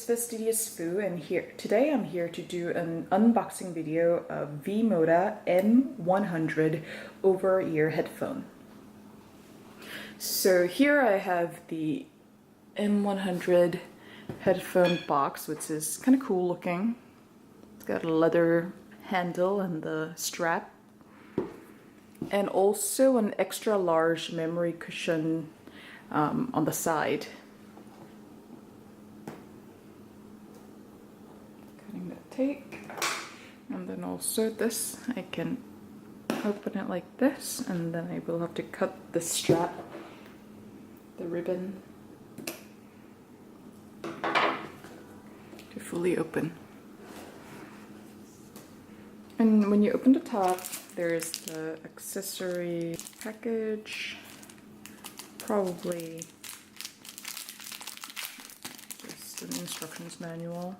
is Fastidious Foo, and today I'm here to do an unboxing video of V-Moda M-100 over-ear headphone. So here I have the M-100 headphone box, which is kind of cool looking. It's got a leather handle and the strap, and also an extra large memory cushion on the side. Cutting the tape, and then also this, I can open it like this, and then I will have to cut the strap, the ribbon, to fully open. And when you open the top, there's the accessory package, probably just an instructions manual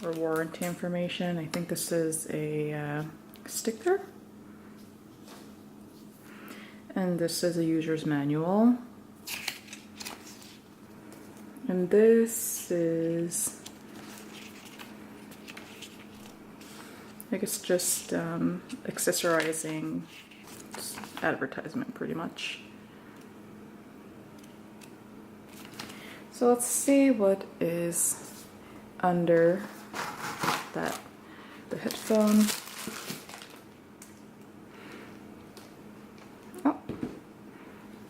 or warranty information. I think this is a sticker, and this is a user's manual, and this is, I guess, just accessorizing advertisement pretty much. So let's see what is under the headphone. Oh,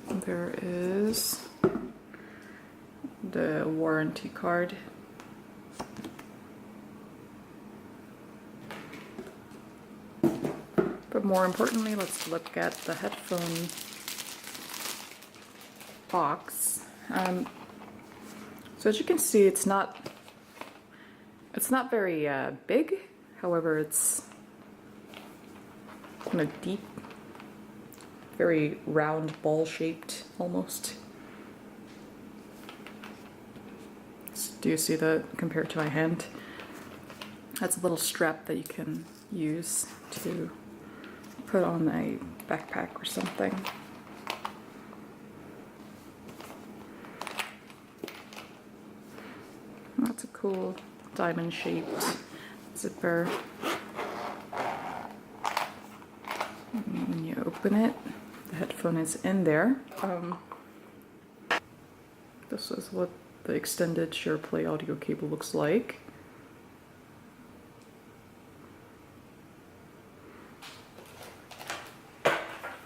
there is the warranty card. But more importantly, let's look at the headphone box. So as you can see, it's not very big. However, it's kind of deep, very round, ball-shaped almost. Do you see that compared to my hand? That's a little strap that you can use to put on a backpack or something. That's a cool diamond-shaped zipper. And when you open it, the headphone is in there. This is what the extended SharePlay audio cable looks like.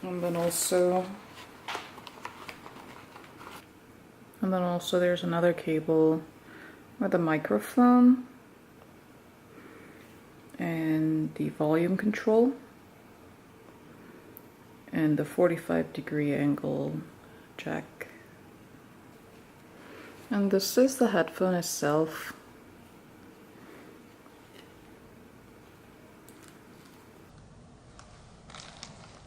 And then also there's another cable with a microphone and the volume control and the 45-degree angle jack. And this is the headphone itself.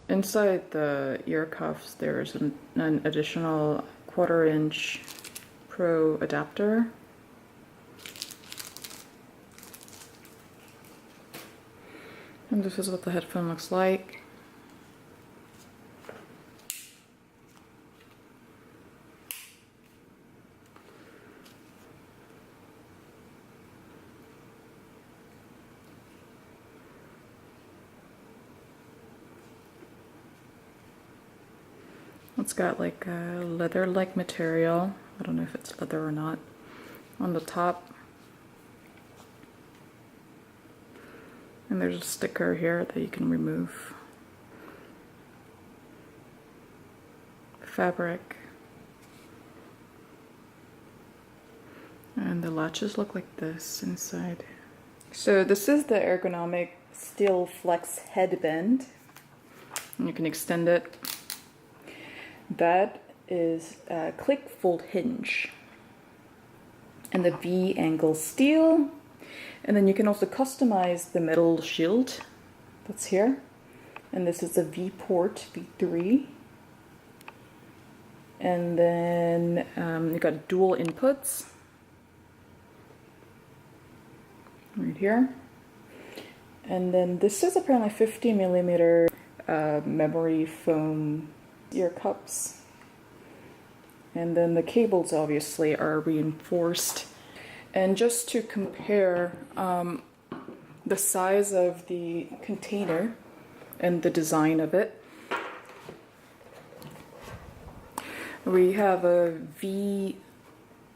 Inside the ear cuffs, there's an additional 1/4-inch Pro adapter. And this is what the headphone looks like. It's got like a leather-like material. I don't know if it's leather or not. On the top. And there's a sticker here that you can remove. Fabric. And the latches look like this inside. So this is the ergonomic steel flex headband. And you can extend it. That is a click fold hinge and the V angle steel, and then you can also customize the metal shield that's here, and this is a V port V3, and then you got dual inputs right here, and then this is apparently 50mm memory foam ear cups. And then the cables obviously are reinforced And just to compare the size of the container and the design of it, we have a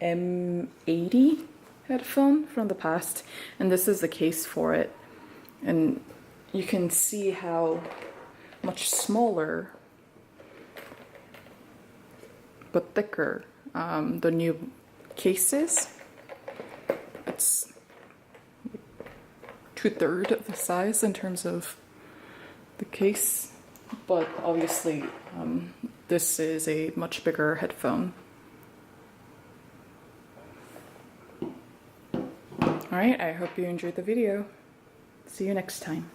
M-100 headphone from the past, and this is the case for it. And you can see how much smaller but thicker the new case is. It's 2/3 of the size in terms of the case, but obviously this is a much bigger headphone. Alright, I hope you enjoyed the video. See you next time.